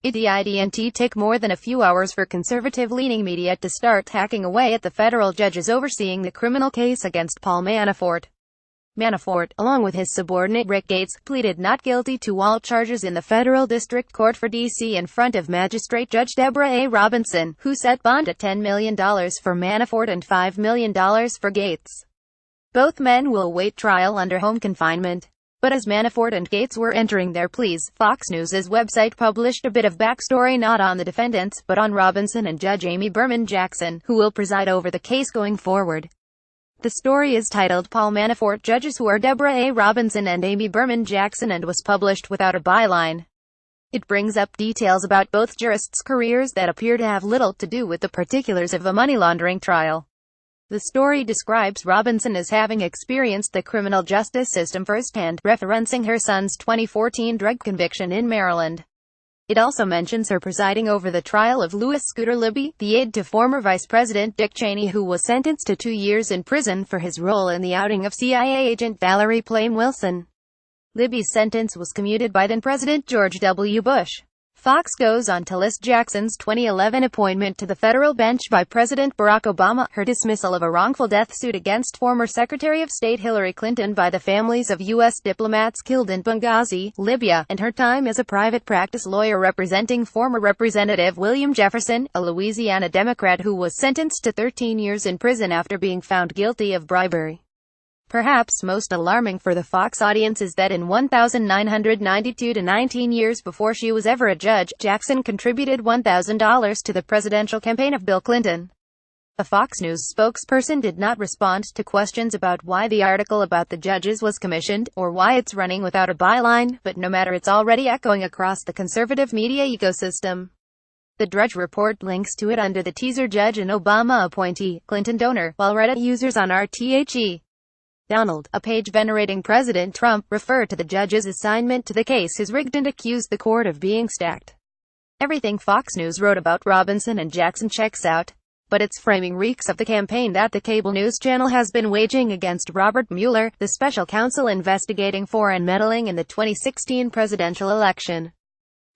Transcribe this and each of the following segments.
It didn't take more than a few hours for conservative-leaning media to start hacking away at the federal judges overseeing the criminal case against Paul Manafort. Manafort, along with his subordinate Rick Gates, pleaded not guilty to all charges in the federal district court for D.C. in front of Magistrate Judge Deborah A. Robinson, who set bond at $10 million for Manafort and $5 million for Gates. Both men will await trial under home confinement. But as Manafort and Gates were entering their pleas, Fox News' website published a bit of backstory not on the defendants, but on Robinson and Judge Amy Berman Jackson, who will preside over the case going forward. The story is titled Paul Manafort Judges Who Are Deborah A. Robinson and Amy Berman Jackson and was published without a byline. It brings up details about both jurists' careers that appear to have little to do with the particulars of a money laundering trial. The story describes Robinson as having experienced the criminal justice system firsthand, referencing her son's 2014 drug conviction in Maryland. It also mentions her presiding over the trial of Louis Scooter Libby, the aide to former Vice President Dick Cheney, who was sentenced to 2 years in prison for his role in the outing of CIA agent Valerie Plame Wilson. Libby's sentence was commuted by then-President George W. Bush. Fox goes on to list Jackson's 2011 appointment to the federal bench by President Barack Obama, her dismissal of a wrongful death suit against former Secretary of State Hillary Clinton by the families of U.S. diplomats killed in Benghazi, Libya, and her time as a private practice lawyer representing former Representative William Jefferson, a Louisiana Democrat who was sentenced to 13 years in prison after being found guilty of bribery. Perhaps most alarming for the Fox audience is that in 1992 to 19 years before she was ever a judge, Jackson contributed $1,000 to the presidential campaign of Bill Clinton. A Fox News spokesperson did not respond to questions about why the article about the judges was commissioned, or why it's running without a byline, but no matter, it's already echoing across the conservative media ecosystem. The Drudge Report links to it under the teaser Judge and Obama appointee, Clinton donor, while Reddit users on RTHE. Donald, a page venerating President Trump, referred to the judge's assignment to the case as rigged and accused the court of being stacked. Everything Fox News wrote about Robinson and Jackson checks out, but its framing reeks of the campaign that the cable news channel has been waging against Robert Mueller, the special counsel investigating foreign meddling in the 2016 presidential election.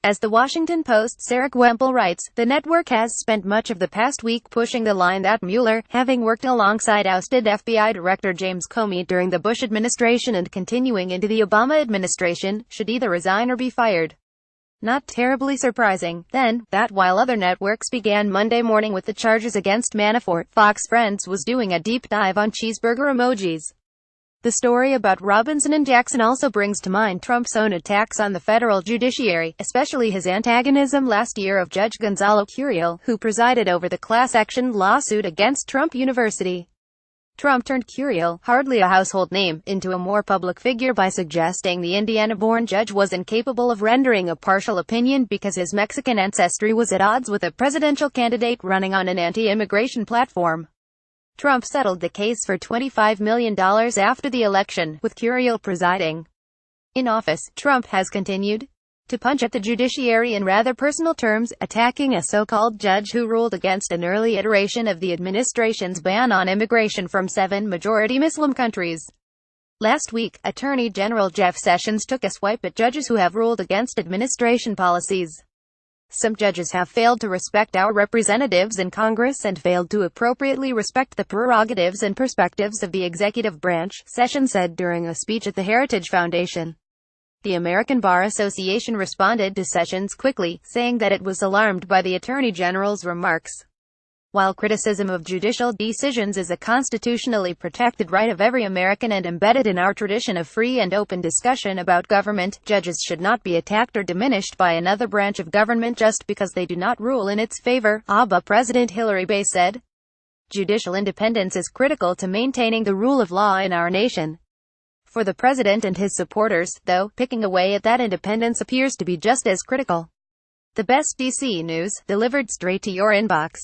As the Washington Post's Eric Wemple writes, the network has spent much of the past week pushing the line that Mueller, having worked alongside ousted FBI Director James Comey during the Bush administration and continuing into the Obama administration, should either resign or be fired. Not terribly surprising, then, that while other networks began Monday morning with the charges against Manafort, Fox Friends was doing a deep dive on cheeseburger emojis. The story about Robinson and Jackson also brings to mind Trump's own attacks on the federal judiciary, especially his antagonism last year of Judge Gonzalo Curiel, who presided over the class-action lawsuit against Trump University. Trump turned Curiel, hardly a household name, into a more public figure by suggesting the Indiana-born judge was incapable of rendering a partial opinion because his Mexican ancestry was at odds with a presidential candidate running on an anti-immigration platform. Trump settled the case for $25 million after the election, with Curiel presiding. In office, Trump has continued to punch at the judiciary in rather personal terms, attacking a so-called judge who ruled against an early iteration of the administration's ban on immigration from 7 majority Muslim countries. Last week, Attorney General Jeff Sessions took a swipe at judges who have ruled against administration policies. Some judges have failed to respect our representatives in Congress and failed to appropriately respect the prerogatives and perspectives of the executive branch, Sessions said during a speech at the Heritage Foundation. The American Bar Association responded to Sessions quickly, saying that it was alarmed by the Attorney General's remarks. While criticism of judicial decisions is a constitutionally protected right of every American and embedded in our tradition of free and open discussion about government, judges should not be attacked or diminished by another branch of government just because they do not rule in its favor, ABA President Hillary Bay said. Judicial independence is critical to maintaining the rule of law in our nation. For the president and his supporters, though, picking away at that independence appears to be just as critical. The best DC news, delivered straight to your inbox.